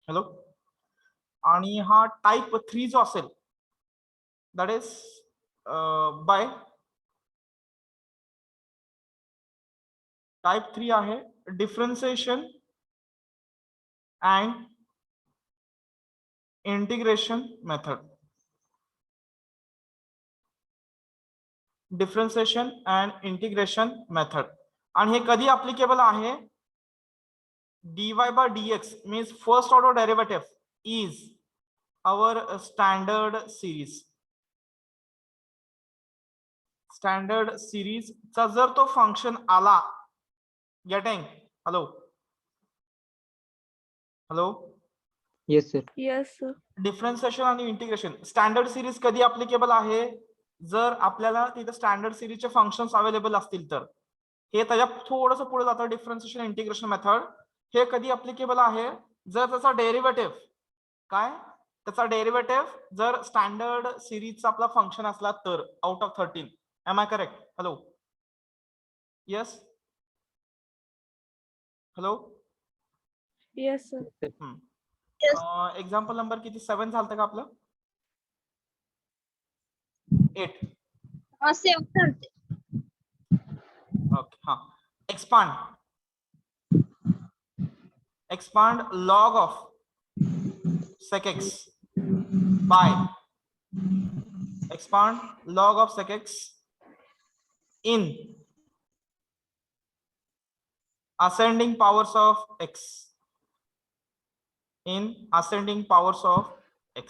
Hello. आणि हा type 3 जो असेल दॅट इज बाय टाइप 3 आहे differentiation and integration method. Differentiation and integration method. आणि हे कधी अप्लिकेबल आहे? dy by dx means first order derivative is our standard series. Standard series चा जर तो फंक्शन आला, getting hello hello yes sir. Yes, sir. Differentiation आणि integration standard series कधी अप्लिकेबल आहे? जर आपल्याला तिथे स्टँडर्ड सिरीजचे फंक्शन्स अवेलेबल असतील तर. हे त्याच्या थोडंसं पुढे जातं डिफरन्शिएशन इंटिग्रेशन मेथड. हे कधी अप्लिकेबल आहे? जर त्याचा डेरिव्हेटिव्ह काय त्याचा डेरिव्हेटिव्ह जर स्टँडर्ड सिरीजचा आपला फंक्शन असला तर out of 13. Am I correct? Hello yes hello. Yes, sir. Example number किती 7 झालं का आपलं? 8. ओके हा. Expand log of sec x by expand log of sec x in ascending powers of x. in ascending powers of x.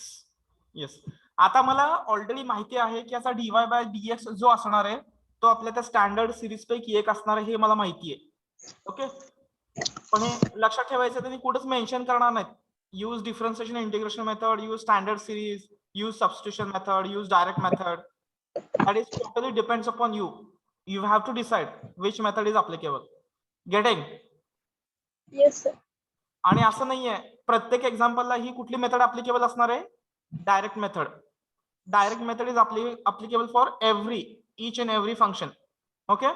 Yes. आता मला already माहिती आहे की असा dy बाय dx जो असणार आहे तो आपल्या त्या स्टँडर्ड सिरीज पैकी एक असणार आहे हे मला माहिती आहे. ओके. पण हे लक्षात ठेवायचं त्यांनी कुठेच मेन्शन करणार नाहीत. Use differentiation integration method, use standard series, use substitution method, use direct method. That is totally depends upon you. You have to decide which method is applicable. Getting? Yes, sir. आणि असं नाहीये प्रत्येक एक्झाम्पलला ही कुठली method applicable असणार आहे? Direct method. Direct method is applicable for every each and every function. Okay?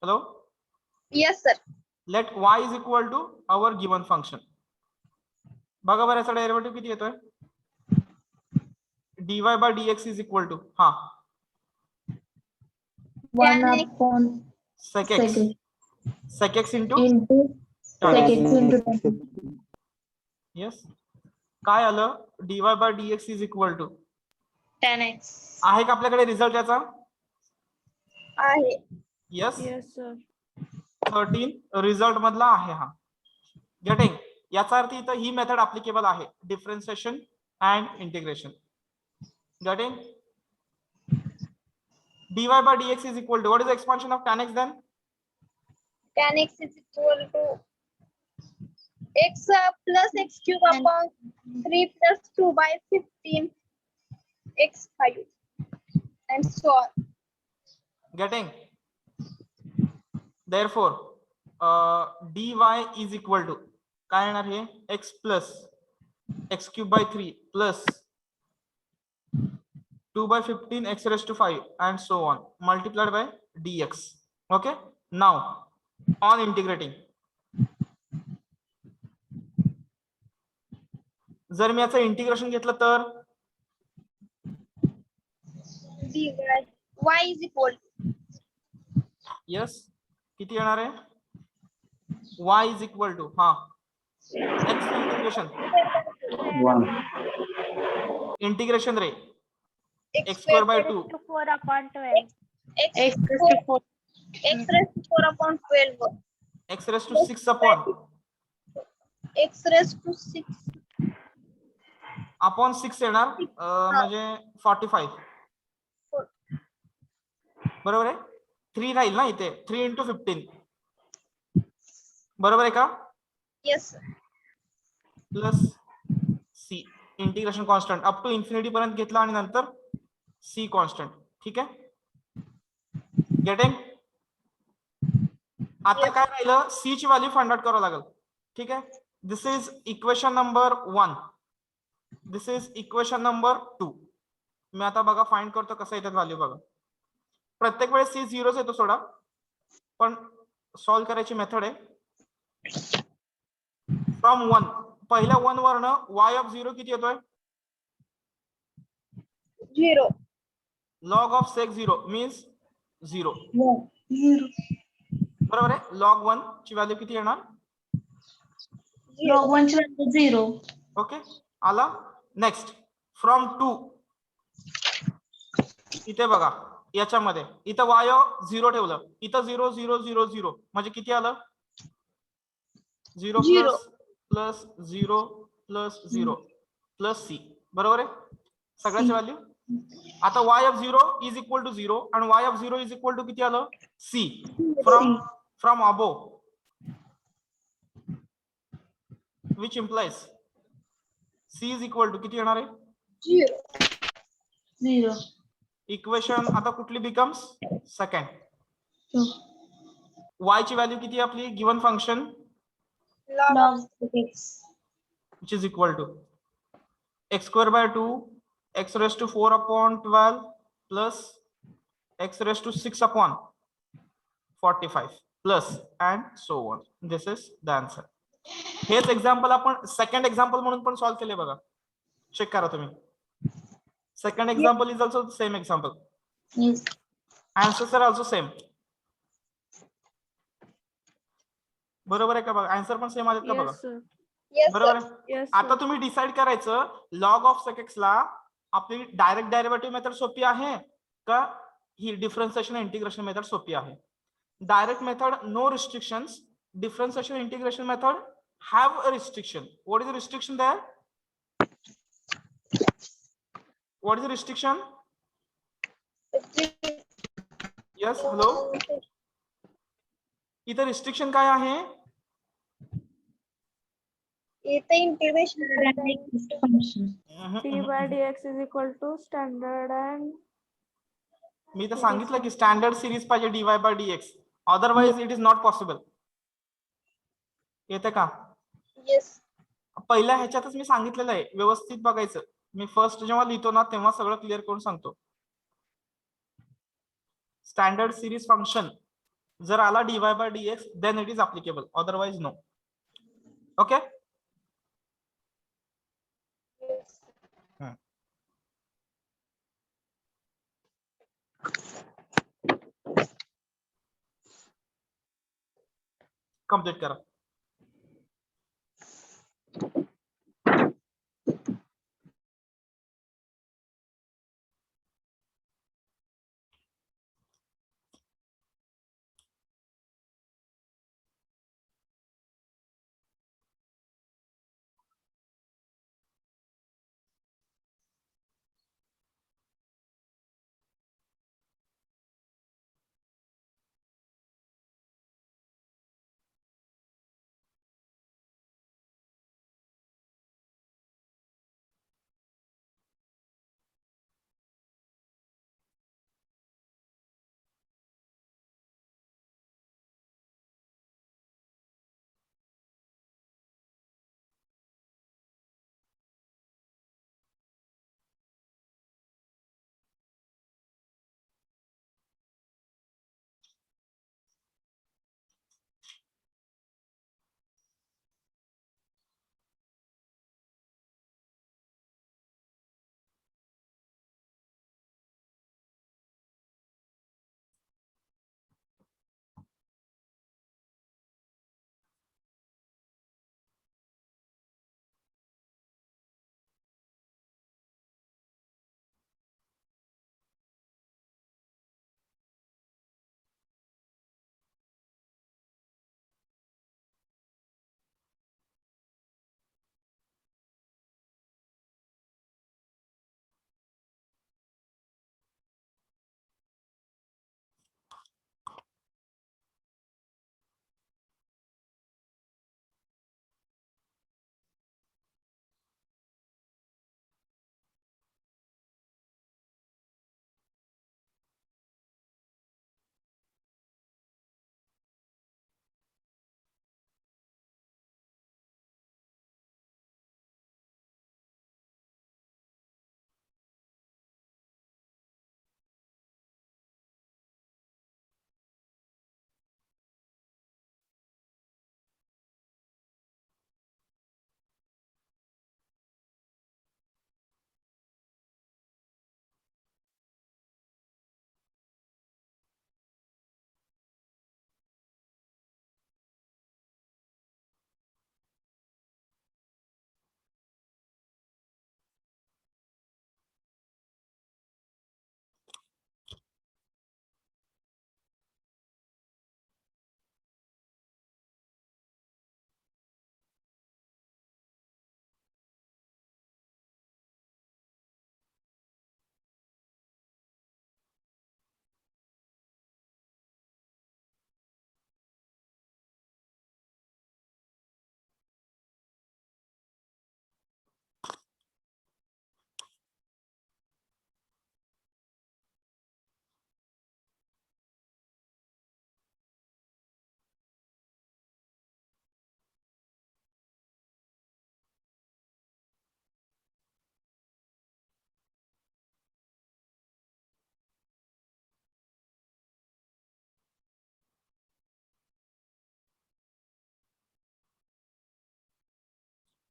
Hello? Yes, sir. Let y is equal to our given function. बघा बरं याचा डेरिव्हेटिव्ह किती येतोय? dy by dx is equal to हा 1 upon sec x. Sec x into sec x into 10. yes. काय आलं? dy by dx is equal to 10x. आहे का आपल्याकडे रिझल्ट याचा? आहे. यस. Yes, sir. 13 रिझल्ट मधला आहे हा. गेटिंग? याचा अर्थ इथं ही मेथड अप्लिकेबल आहे differentiation and integration. Getting? dy by dx is equal to what is the expansion of tan x then? Tan x is equal to x plus x cube upon 3 plus 2 by 15 x 5 and so on. Getting? Therefore, dy is equal to काय येणार हे? x plus x cube by 3 plus 2 by 15 x raised to 5 and so on multiplied by dx. Okay? Now, on integrating. जर मी याचं integration घेतलं तर dy y is equal to yes किती येणार आहे? y is equal to हा x integration 1 integration ray x x square by 2 To 4 upon 12. x raised to 4 upon 12 x raised to 6 upon x raised to 6 upon 6 येणार म्हणजे 45 बरोबर आहे. 3 राहील ना इथे 3 into 15 बरोबर आहे का? yes plus C integration constant up to infinity पर्यंत घेतला आणि नंतर सी कॉन्स्टंट. ठीक आहे. गेटिंग? आता काय राहिलं? सी ची व्हॅल्यू फाइंड आउट करावं लागेल. ठीक आहे. This is equation number 1. This is equation number 2. मी आता बघा फाइंड करतो कसं येतात व्हॅल्यू बघा. प्रत्येक वेळेस सी 0 येतो सोडा पण सॉल्व्ह करायची मेथड आहे. फ्रॉम 1 पहिल्या 1 वरनं y ऑफ 0 किती येतोय 0. लॉग ऑफ सेक 0 मीन्स 0 बरोबर आहे लॉग 1 ची व्हॅल्यू किती येणार log 1 ची व्हॅल्यू 0. ओके आला नेक्स्ट फ्रॉम 2 इथे बघा याच्यामध्ये इथं y 0 ठेवलं इथं 0 0 0 0 म्हणजे किती आलं 0 Zero. Plus 0 plus 0 plus C बरोबर आहे सगळ्याची व्हॅल्यू आता y of 0 is equal to 0 आणि y of 0 is equal to किती आलं C from above which implies C is equal to किती येणार आहे 0. 0. इक्वेशन आता कुठली बिकम्स सेकंड y ची व्हॅल्यू किती आहे आपली given function Log log x. which is equal to x square by 2 x raised to 4 upon 12 plus x raised to 6 upon 45 plus and so on. This is the answer. हेच example आपण second example म्हणून पण solve केले बघा check करा तुम्ही second example is also same example Yes. Answers are also same बरोबर आहे का बघा आन्सर पण सेम आलेत का बघा Yes, sir. Yes, बरोबर sir. आहे Yes, आता sir. तुम्ही डिसाइड करायचं लॉग ऑफ सेक ला आपली डायरेक्ट डेरिव्हेटिव्ह मेथड सोपी आहे का ही डिफरन्शिएशन इंटिग्रेशन मेथड सोपी आहे direct method no restrictions differentiation integration method have a restriction what is the restriction there what is the restriction yes hello इथं restriction काय आहे इथे integration Function. d by dx is equal to standard and मी तर सांगितलं की standard series पाहिजे dy by dx otherwise it is not possible येते का येस पहिल्या ह्याच्यातच मी सांगितलेलं आहे व्यवस्थित बघायचं मी फर्स्ट जेव्हा लिहितो ना तेव्हा सगळं क्लिअर करून सांगतो स्टँडर्ड सिरीज फंक्शन जर आला dy by dx then it is applicable otherwise no okay complete करा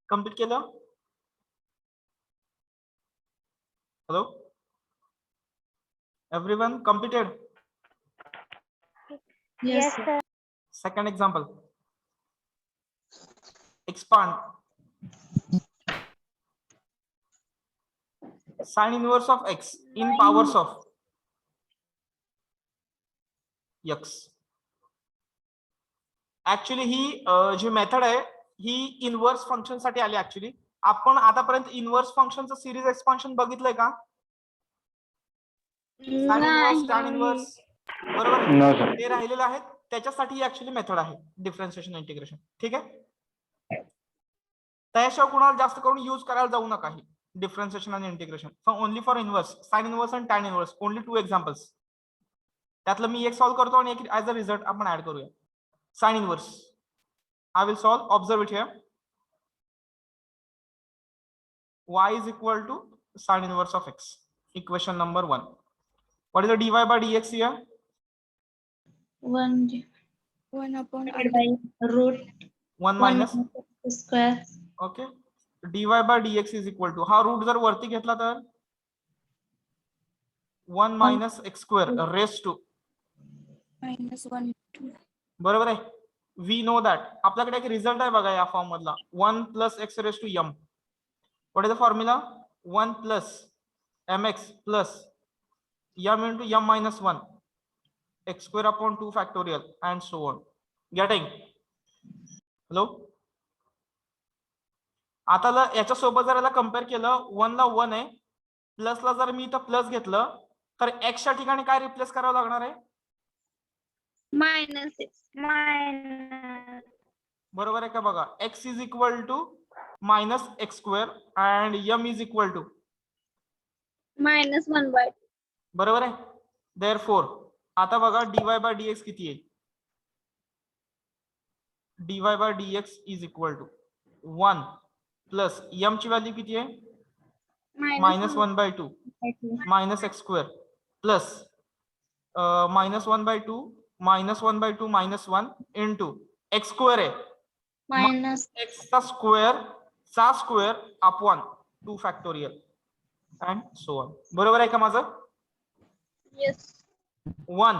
कम्प्लीट केलं? Hello, everyone completed? Yes, sir. sir. Second example. Expand. Sin inverse of x in powers of x. Actually ही जी method आहे ही inverse function साठी आली. Actually आपण आतापर्यंत इनवर्स फंक्शनचं सिरीज एक्सपान्शन बघितलंय का? Sin inverse, tan inverse, बरोबर आहे? No, sir. ते राहिलेले आहेत, त्याच्यासाठी ही ऍक्च्युली मेथड आहे डिफरन्शिएशन इंटिग्रेशन. ठीक आहे, त्याशिवाय कुणाला जास्त करून यूज करायला जाऊ नका ही डिफरन्शिएशन आणि integration. Only for inverse, sign inverse आणि टॅन इनवर्स, ओनली 2 एक्झाम्पल्स. त्यातलं मी एक सॉल्व्ह करतो आणि एक ऍज अ रिझल्ट आपण ऍड करूया. Sine inverse I will solve. Observe it here. Y is equal to sin inverse of x. Equation number 1. What is the dy by dx here? 1 upon by root 1 1 minus. square. Okay. dy by dx is equal to, हा route जर वरती घेतला तर 1 minus x square raised to -1 2. बरोबर आहे. We know that आपल्याकडे एक result आहे बघा या फॉर्म मधला 1 plus x raised to m. What is the formula? 1 plus mx plus m into m minus 1 x square upon 2 factorial and so on. Getting? Hello? आता याच्या सोबत जर याला कंपेअर केलं 1 ला 1 आहे, प्लस ला जर मी इथं प्लस घेतलं तर x च्या ठिकाणी काय रिप्लेस करावं लागणार आहे? -6. बरोबर आहे का बघा? x is equal to minus x square and m is equal to -1/2. बरोबर आहे. देअरफॉर आता बघा dy बाय dx किती आहे? dy by dx is equal to 1 plus m ची व्हॅल्यू किती आहे? -1/2 minus x square plus -1/2 -1/2 -1 into x square आहे minus एक्स चा square upon 2 factorial and so on. बरोबर आहे का माझं? Yes. 1.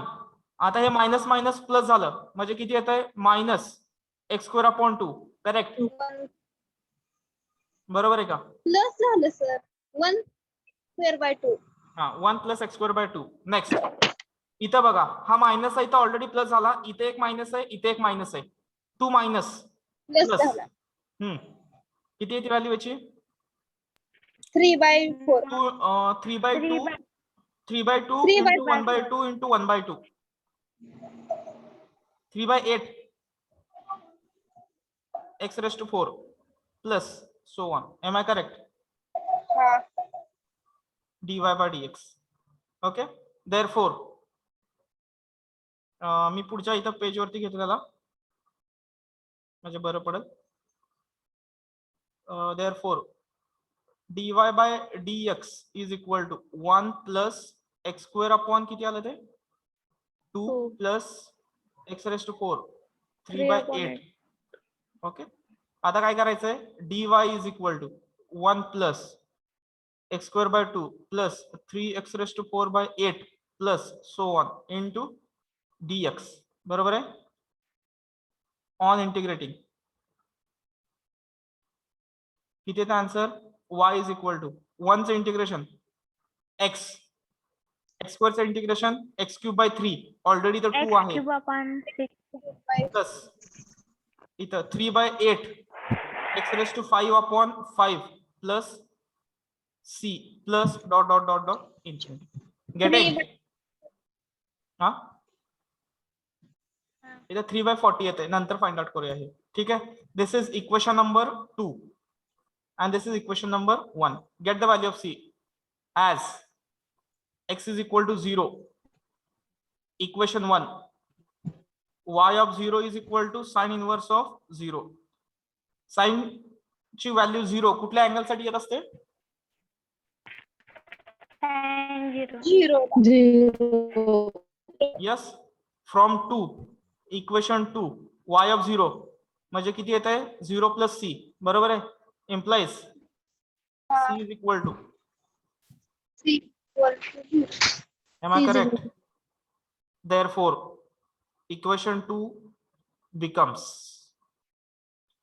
आता हे मायनस मायनस प्लस झालं म्हणजे किती येत आहे? Minus x square upon 2. Correct? 1 बरोबर आहे का? प्लस झालं सर. 1 square by 2. हा 1 plus x square by 2. Next इथं बघा हा मायनस आहे, इथं ऑलरेडी प्लस झाला, इथे एक मायनस आहे, इथे एक मायनस आहे, 2 मायनस प्लस प्लस. झाला. किती येते व्हॅल्यू याची? 3/4. 3/2 3/2 3 by into 1/2 into 1/2 3/8 x raised to 4 plus so on. Am I correct? हा. dy by dx. Okay. Therefore मी पुढच्या इथं पेज वरती घेतो त्याला म्हणजे बरं पडेल. Therefore dy by dx is equal to 1 plus x square upon किती आलं ते? 2 plus x raised to 4 3/8. Okay. आता काय करायचंय? dy is equal to 1 plus x square by 2 plus 3x raised to 4/8 plus so on into dx. बरोबर आहे? On integrating किती येतं answer? y is equal to 1 चं इंटिग्रेशन x स्क्वेअरचं integration x cube by 3 already तर 2 आहे plus इथं 3/8 x raised to 5 upon 5 plus c plus dot dot dot dot infinity. Getting? हा इथं 3/40 येते, नंतर फाइंड आउट करूया हे. ठीक आहे. This is equation number 2 and this is equation number 1. Get the value of c as x is equal to 0. Equation 1, y of 0 is equal to sin inverse of 0. Sin ची value 0 कुठल्या angle साठी येत असते? 0. Yes, from 2 equation 2 y of 0 म्हणजे किती येत आहे? 0 plus c. बरोबर आहे. implies C is equal to. C equal to 0. Am I C is correct? equal Therefore, equation 2 becomes,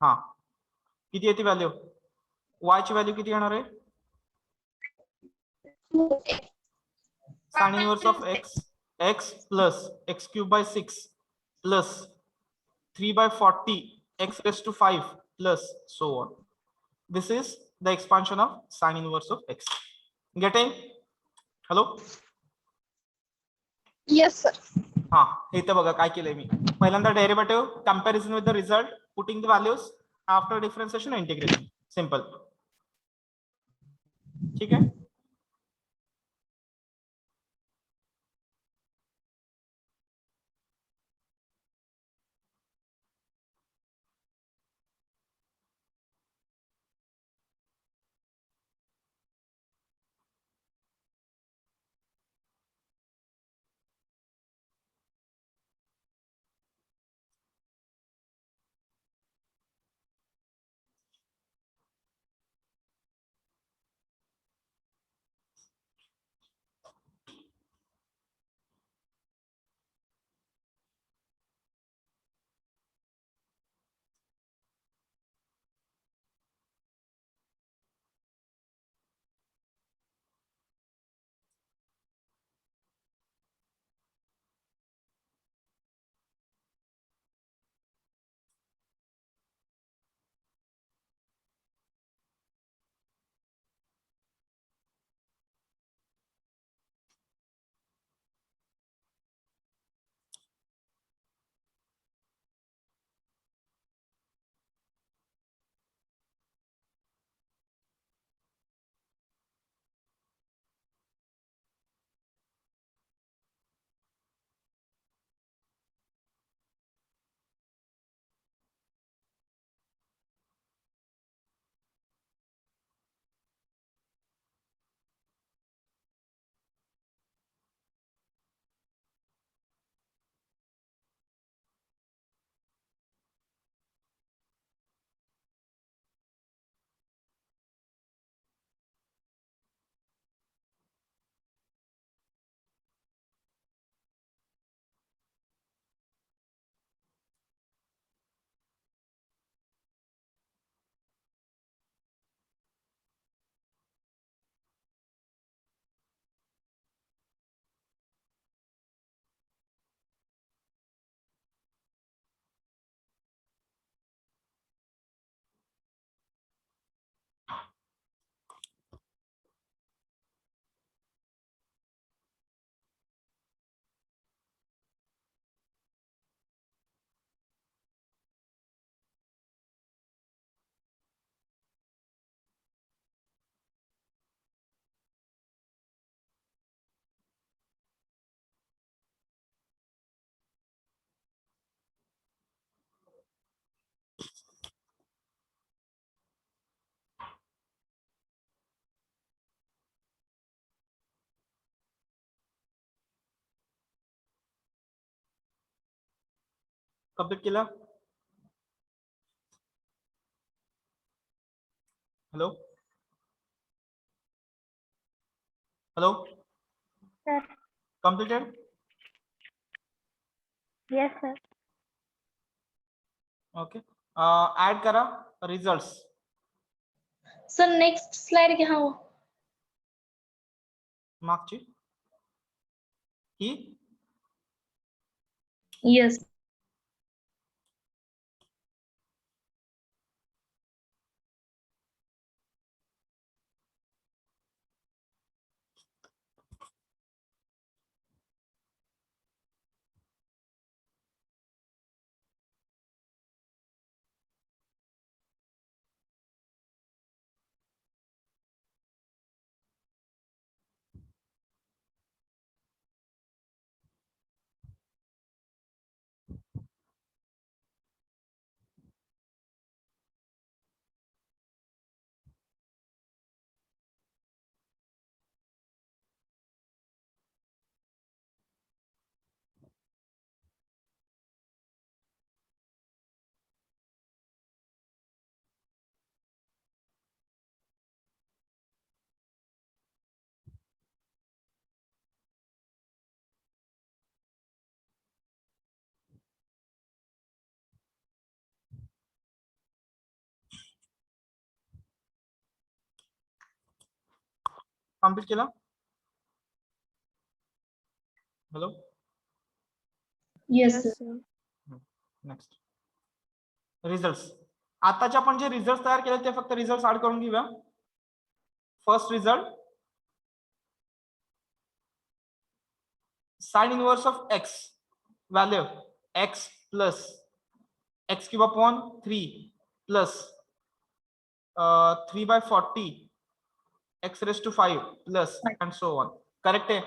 हा किती येते व्हॅल्यू, y ची व्हॅल्यू किती येणार आहे, sin inverse of x plus x cube by 6 plus 3 by 40 x raised to 5 plus so on. This is the expansion of sin inverse of x. Getting? Hello? Yes, sir. हा हे तर बघा काय केलंय मी, पहिल्यांदा derivative comparison with the result, putting the values after differentiation integration, simple. ठीक आहे. कंप्लीट केला. Hello hello, Sir. completed? Yes, sir. Okay. Add करा रिझल्ट्स. सर नेक्स्ट स्लाइड घ्या हो. मागची ही यस. कम्प्लीट केलं? Hello, Yes, Yes, sir. sir. Next result. आताचे आपण जे रिझल्ट तयार केले ते फक्त रिझल्ट ऍड करून घेऊया. First result, sine inverse of x value x plus x cube upon 3 plus 3/40 x raise to 5 plus and so on. Correct आहे?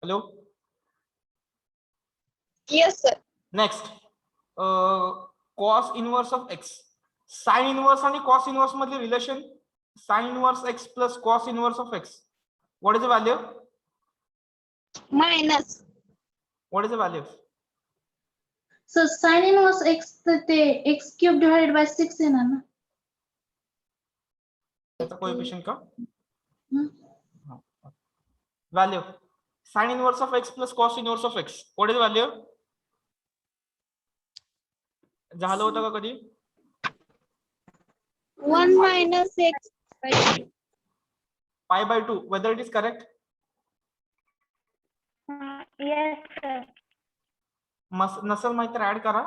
Hello, Yes, sir. Next cos inverse of x. Sine inverse आणि cos inverse मधले relation, sine inverse x plus cos inverse of x. What is the value? Minus. What is the value? So sin inverse x ते x cube divided by 6 येणार ना. त्याचा coefficient का हम्म. Value sign inverse of x plus cos inverse of x. What is value? झालं होतं का कधी? 1 minus x by 2. π/2. whether it is correct? Yes, sir. नसेल माहिती तर ऍड करा.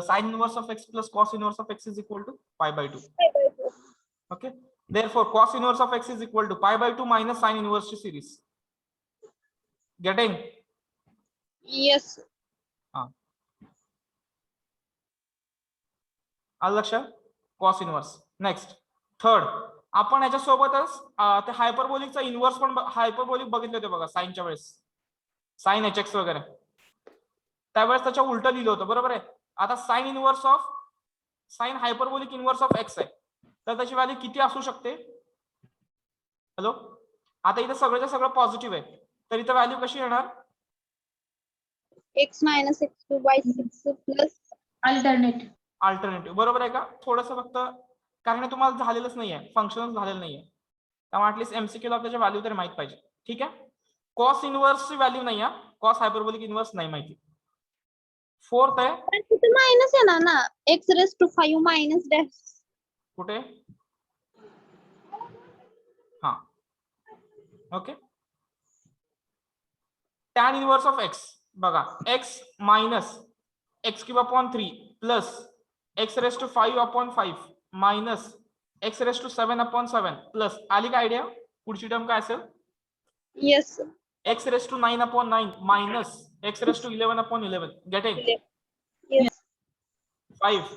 Sine inverse of x plus cos inverse of x is equal to π/2. Okay, therefore cos inverse of x is equal to π/2 minus sin inverse ची series. Getting? Yes. आलं लक्षात? cos inverse. Next third, आपण याच्या सोबतच ते हायपरबोलिकचा inverse पण hyperbolic बघितले होते बघा साइनच्या वेळेस, साइन hx वगैरे. त्यावेळेस त्याच्या उलट लिहिलं होतं, बरोबर आहे? आता sign inverse of sine hyperbolic inverse of x आहे, तर त्याची व्हॅल्यू किती असू शकते? हॅलो, आता इथे सगळ्याच्या सगळं पॉझिटिव्ह आहे, तर इथे व्हॅल्यू कशी येणार? X minus x2 by 6 plus. Alternate. Alternative. बरोबर आहे का? थोडंसं फक्त कारण हे तुम्हाला झालेलंच नाहीये, फंक्शनच झालेलं नाहीये, त्यामुळे ऍटलीस्ट एमसीक्यू ला त्याच्या व्हॅल्यू तरी माहित पाहिजे. ठीक आहे, कॉस इनवर्सची व्हॅल्यू नाही आहे, कॉस हायपरबोलिक इनवर्स नाही माहिती. फोर्थ आहे, पण तिथे मायनस येणार ना. x raised to 5 minus dash. कुठे? हा, okay. Tan inverse of x बघा, x minus x cube upon 3 plus x raise to 5 upon 5 minus x raise to 7 upon 7 plus. आली का आयडिया? पुढची टर्म काय असेल? Yes. X raise to 9 upon 9 minus x raise to 11 upon 11. Getting? Yes. 5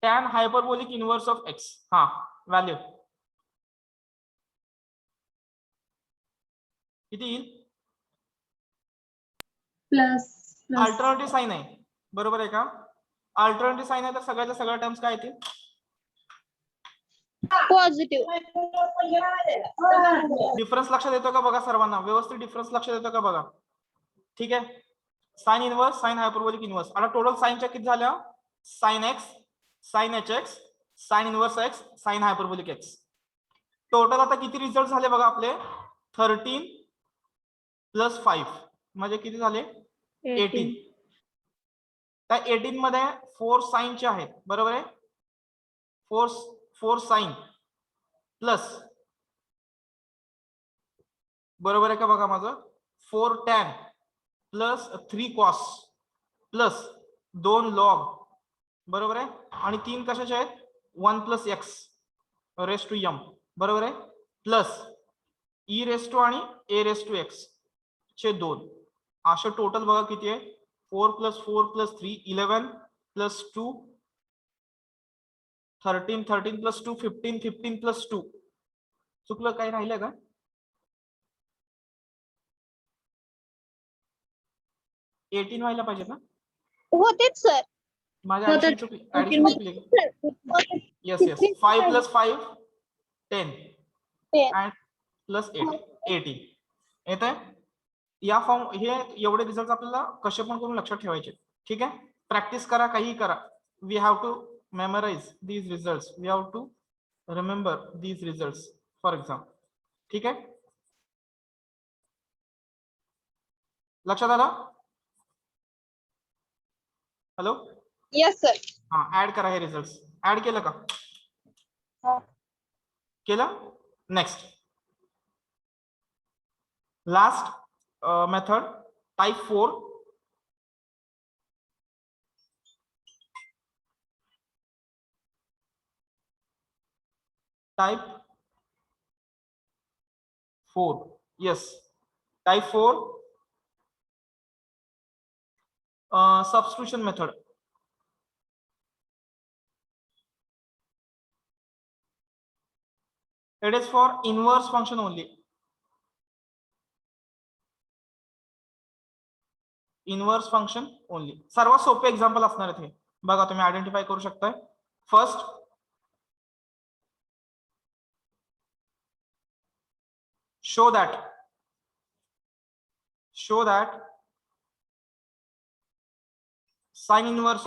tan hyperbolic inverse of x. हा, value किती येईल? Plus. Alternative sign आहे, बरोबर आहे का? अल्टरनेटिव्ह साइन आहे तर सगळ्याच्या सगळ्या टर्म्स काय येतील? Positive. डिफरन्स लक्षात येतो का बघा सर्वांना? व्यवस्थित डिफरन्स लक्षात येतो का बघा? ठीक आहे, sine inverse, sine hyperbolic inverse. आता टोटल साइनच्या किती झाल्या? Sine x, sine hx, sine inverse x, sine hyperbolic x. Total आता किती रिझल्ट झाले बघा आपले? 13 प्लस 5 म्हणजे किती झाले? 18. त्या 18 मध्ये 4 साइनचे आहेत, बरोबर आहे? 4 साइन प्लस, बरोबर आहे का बघा माझं? 4 tan plus 3 cos plus 2 log, बरोबर आहे? आणि 3 कशाचे आहेत? 1 plus x raise to m, बरोबर आहे? प्लस ई रेस टू आणि ए रेस टू एक्स चे 2. असे टोटल बघा किती आहे? 4 plus 4 plus 3 11 plus 2 13 13 plus 2 15 15 plus 2. चुकलं काही राहिलं का? एटीन व्हायला पाहिजे ना? होतेच सर. माझ्या ऍडिशन चुकली. Yes yes, 5 plus 5 10 and plus 8 18 येत आहे. या फॉर्म हे एवढे रिझल्ट आपल्याला कसे पण करून लक्षात ठेवायचे. ठीक आहे, प्रॅक्टिस करा, काही करा. We have to memorise these results, we have to remember these results for exam. ठीक आहे, लक्षात आलं? Hello, Yes sir. हा, ऍड करा हे रिझल्ट. ऍड केलं का? हो. केलं? Next Last method, type 4. Type 4. Yes. Type 4. Substitution method. It is for inverse function only. Inverse function only. सर्वात सोपे एक्झाम्पल असणार आहे. बघा तुम्ही आयडेंटिफाय करू शकताय. First, show that sine inverse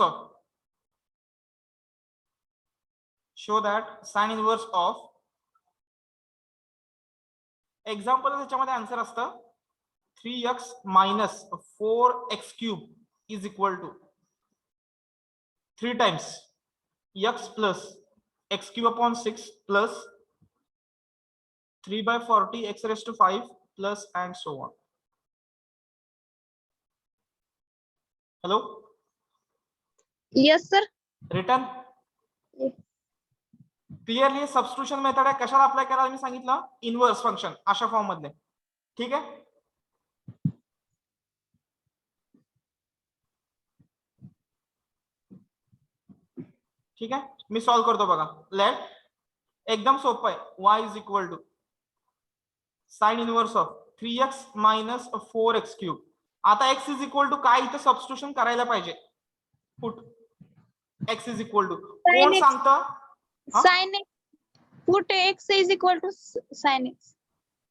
of example त्याच्यामध्ये आन्सर असतं 3x minus 4x cube is equal to 3 times x plus x cube upon 6 plus 3 by 40 x raised to 5 plus and so on. Hello? Yes, sir. Written? Clearly substitution method आहे. कशाला apply करायला मी सांगितलं? Inverse function अशा form मध्ये. ठीक आहे. ठीक आहे, मी सॉल्व करतो बघा. लेट, एकदम सोपं आहे. y is equal to sine inverse of 3x minus 4x cube. आता x इज इक्वल टू काय इथं सबस्टिट्यूशन करायला पाहिजे. Put x is equal to, कोण Sin x. सांगतं? Sin x. Put x is equal to sin x.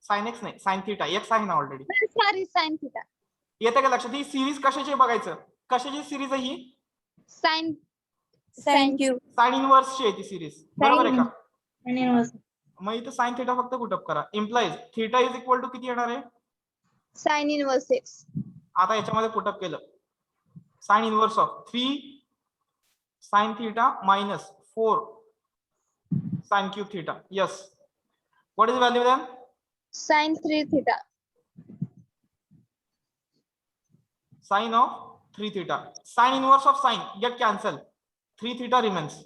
Sine x नाही, sine theta. x आहे ना ऑलरेडी. Sorry, sin theta. येते का लक्षात? ही सिरीज कशाची आहे बघायचं. कशाची सिरीज आहे ही? Sin cube. साइन इनवर्सची आहे ती सिरीज. बरोबर आहे का? Sin inverse. मग इथं साइन थीटा फक्त पुटअप करा. Implies theta is equal to किती येणार आहे? Sin inverse x. आता याच्यामध्ये पुटअप केलं. Sine inverse of 3 sine theta minus 4 sine cube theta. Yes. What is value then? Sin 3 theta. Sin of 3 theta. Sin inverse of sin get cancel. 3 theta remains.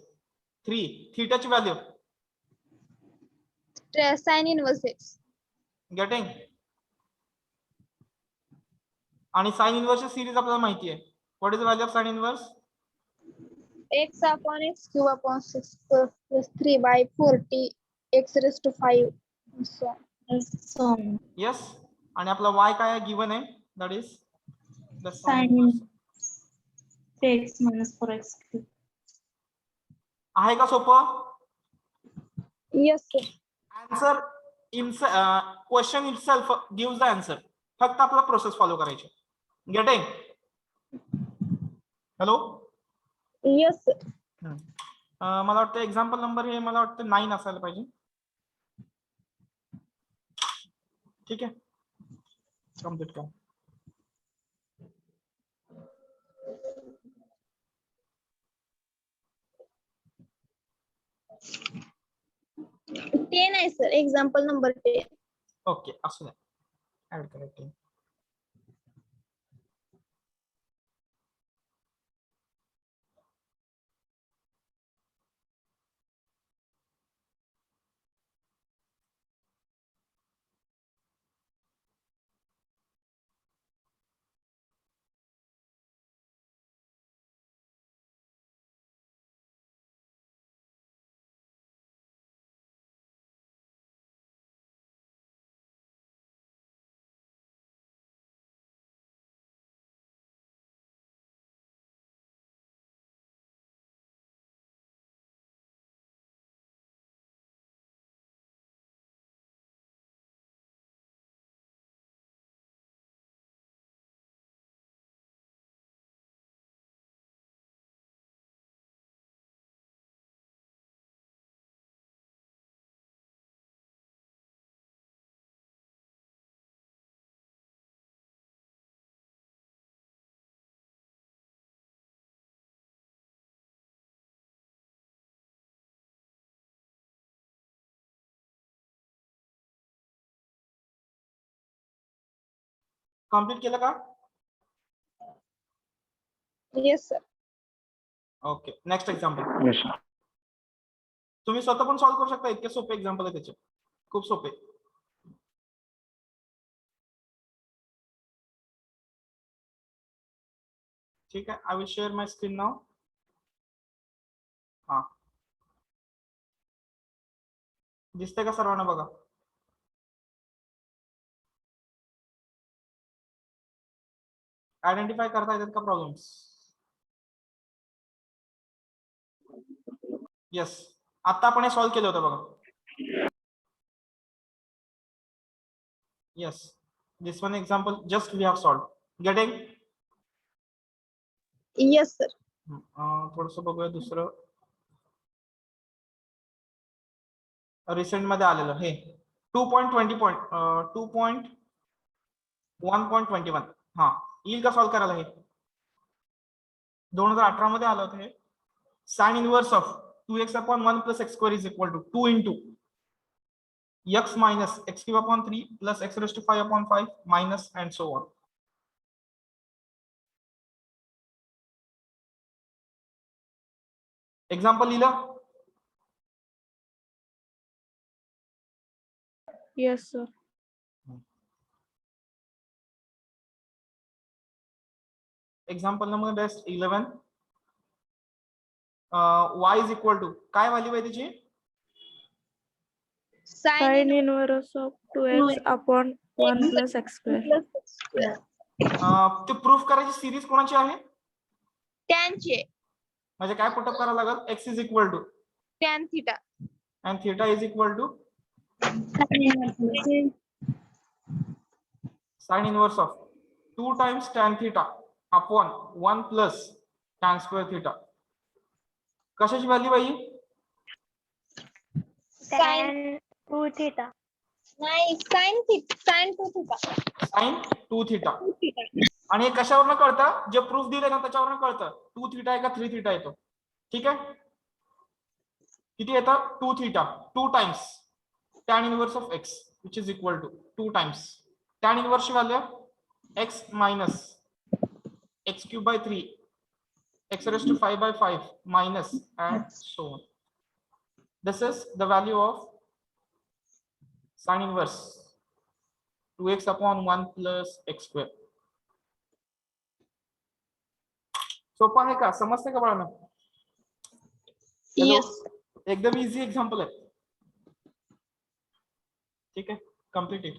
3 theta ची value Sin inverse x. Getting. आणि sine inverse ची series आपल्याला माहिती आहे. What is the value of sine inverse? X upon x cube upon 6 plus 3 by 40 x raised to 5. So on. So yes. आणि आपला y काय आहे? गिवन आहे. That is the sin 3x minus 4x cube. आहे का सोपं? Yes, sir. Answer question itself gives the answer. फक्त आपला प्रोसेस फॉलो करायची. गेटिंग? हॅलो? Yes, sir. मला वाटतं एक्झाम्पल नंबर हे मला वाटतं 9 असायला पाहिजे. ठीक आहे, कम्प्लीट करा. Ten आहे sir. Example number 10. ओके, असू द्या. ऍड करा. कम्प्लीट केलं का? Yes, sir. Okay, next example. Yes, sir. तुम्ही स्वतः पण सॉल्व्ह करू शकता, इतके सोपे एक्झाम्पल आहे त्याचे, खूप सोपे. ठीक आहे, I will share my screen now. हा, दिसतंय का सर्वांना? बघा. आयडेंटिफाय करता येतात का प्रॉब्लेम्स? येस, आता आपण हे सॉल्व्ह केलं होतं बघा. Yes, this one example just we have solved. Getting? Yes, sir. थोडस बघूया दुसरं. रिसेंट मध्ये आलेलं हे 2.1.21. हा, येईल का सॉल्व्ह करायला? हे 2018 मध्ये आलं होतं. हे sine inverse of 2x upon 1 plus x square is equal to 2 into x minus x cube upon 3 plus x raise to 5 upon 5 minus and so on. Example लिहिलं? Yes, sir. Example number best 11. y is equal to काय value आहे त्याची? Sin inverse of 2x upon 1 plus x square. Plus x square. ते proof करायची series कोणाची आहे? Tan चे. म्हणजे काय पुटअप करावं लागेल? x is equal to Tan theta. and theta is equal to sin inverse of 2 times tan theta upon 1 plus tan square theta. कशाची व्हॅल्यू आहे? Sin 2 theta. नाही, sin theta. Sin 2 theta. sin 2 theta. 2 theta. आणि हे कशावरनं कळतं? जे proof दिले ना त्याच्यावरनं कळतं 2 थीटा आहे का 3 थीटा येतो. ठीक आहे, किती येतं? 2 theta. 2 times tan inverse of x which is equal to 2 times tan inverse ची value x minus x cube by 3 x raised to 5 by 5 minus and so on. This is the value of sin inverse 2x upon 1 plus x square. सोपं आहे का? समजते का बाळांनो? Yes. एकदम easy example आहे. ठीक आहे, complete it.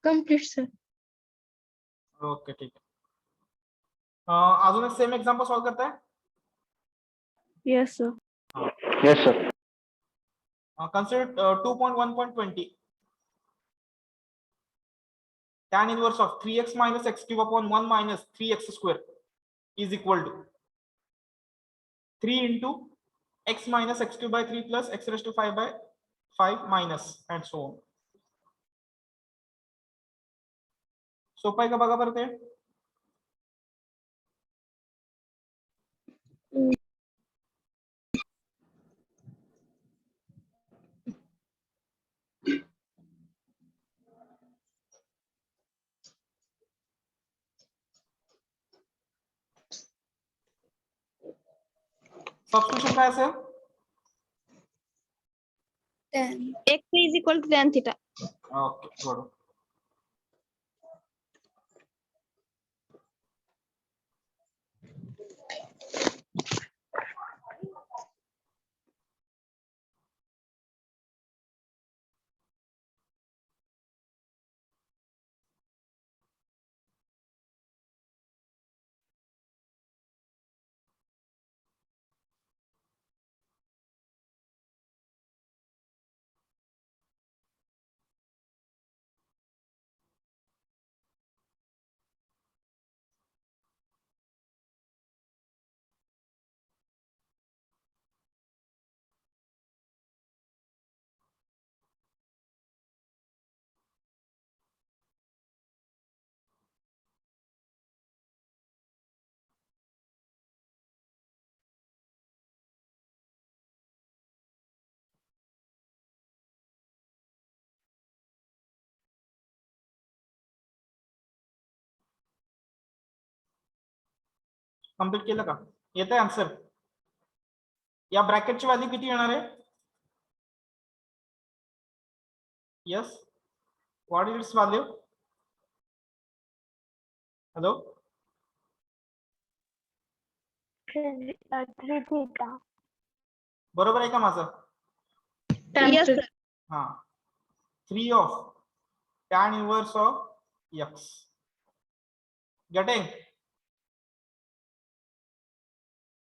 Complete, sir. Okay, ठीक आहे. अजून एक सेम एक्झाम्पल सॉल्व्ह करताय? Yes, sir. Yes, sir. Consider 2.1.20 tan inverse of 3x minus x cube upon 1 minus 3x square is equal to 3 into x minus x cube by 3 plus x raised to 5 by 5 minus and so on. सोपं आहे का बघा बरं ते? Substitution काय असेल? x is equal to tan theta. Okay बरोबर. Complete केलं का? येतंय आन्सर? या ब्रॅकेटची व्हॅल्यू किती येणार आहे? Yes, what is it's value? Hello, 3 theta. बरोबर आहे का माझं? Tan Yes, theta. sir. हा, 3 of tan inverse of x. Getting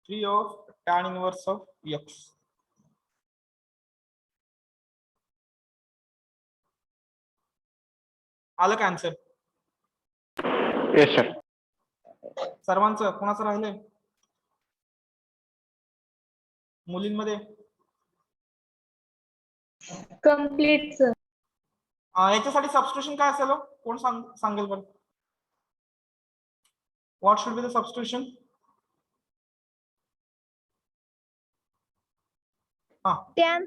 3 of tan inverse of x. आलं का आन्सर? Yes, sir. सर्वांचं? कोणाचं राहिलंय मुलींमध्ये? Complete, sir. याच्यासाठी सबस्टिट्यूशन काय असेल हो? कोण सांगेल बरं? What should be the substitution? हा, Tan.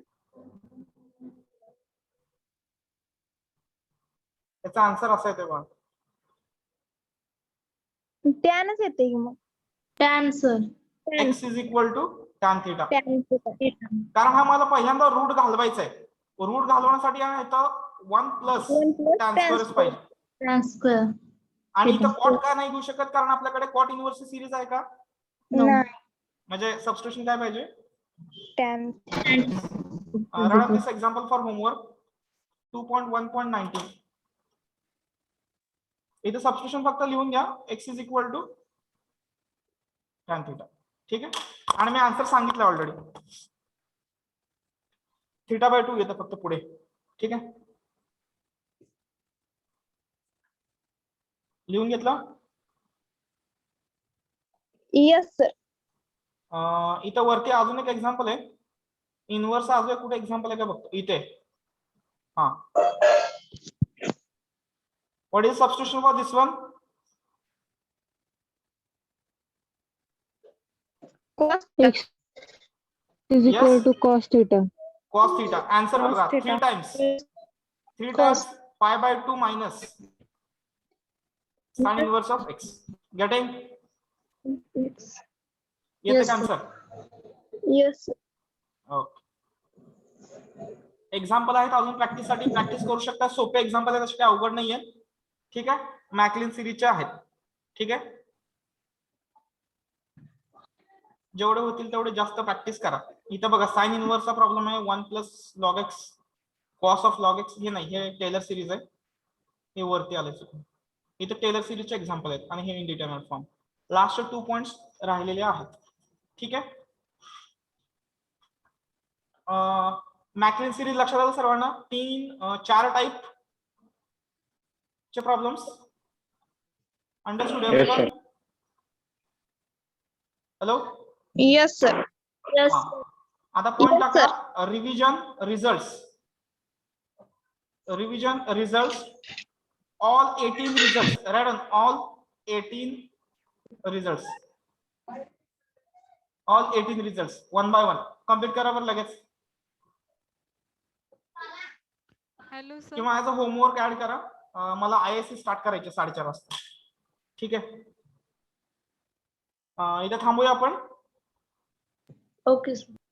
याचा आन्सर असा येते बघा. Tanच येते की मग. Tan, sir. Tan. x is equal to tan theta. Tan theta. कारण हा मला पहिल्यांदा रूट घालवायचा आहे. रूट घालवण्यासाठी हा इथं 1 प्लस 1 plus tan tan स्क्वेअरच पाहिजे. Tan square. आणि theta. इथं कॉट का नाही घेऊ शकत? कारण आपल्याकडे कॉट इनव्हर्स सिरीज आहे का? No. नाही. म्हणजे सबस्टिट्यूशन काय पाहिजे? Tan. Run this example for homework 2.1.19. इथे सबस्टिट्यूशन फक्त लिहून घ्या, x is equal to tan theta. ठीक आहे, आणि मी आन्सर सांगितलं ऑलरेडी. θ/2 येतं फक्त पुढे. ठीक आहे, लिहून घेतलं? Yes, sir. इथं वरती अजून एक एक्झाम्पल आहे. इनव्हर्स अजून कुठे एक्झाम्पल आहे का बघतो इथे. हा, what is substitution for this one? Cos. X is equal Yes. to cos theta. cos theta. Answer Cos बघा, 3 theta. Times Cos. π/2 minus sin inverse of x. Getting? येते Yes, का sir. Answer? Yes, sir. Okay. Example आहेत अजून practice साठी, practice करू शकता. सोपे example आहेत, असे काही अवघड नाहीये. ठीक आहे, मॅकलिन सिरीजचे आहेत. ठीक आहे, जेवढे होतील तेवढे जास्त प्रॅक्टिस करा. इथं बघा साइन इनव्हर्सचा प्रॉब्लेम आहे. 1 plus log x cos of log x. हे नाही, हे टेलर सिरीज आहे. हे वरती आले चुकून. इथे टेलर सिरीजचे एक्झाम्पल आहेत आणि हे इनडिटर्मिनेट फॉर्म. लास्ट 2 पॉइंट्स राहिलेले आहेत. ठीक आहे, मॅकलिन सिरीज लक्षात आलं सर्वांना? 4 टाइप चे problems understood Yes, everyone? sir. Hello, Yes, sir. Yes. हा, आता पॉइंट Yes, टाका. Revision results all 18 results. Read on all 18 results. All 18 results one by one complete करा बरं लगेच. Hello sir. किंवा ऍज अ होमवर्क ऍड करा. मला ISC start करायचे 4:30 वाजता. ठीक आहे, इथे थांबूया आपण. Okay, sir.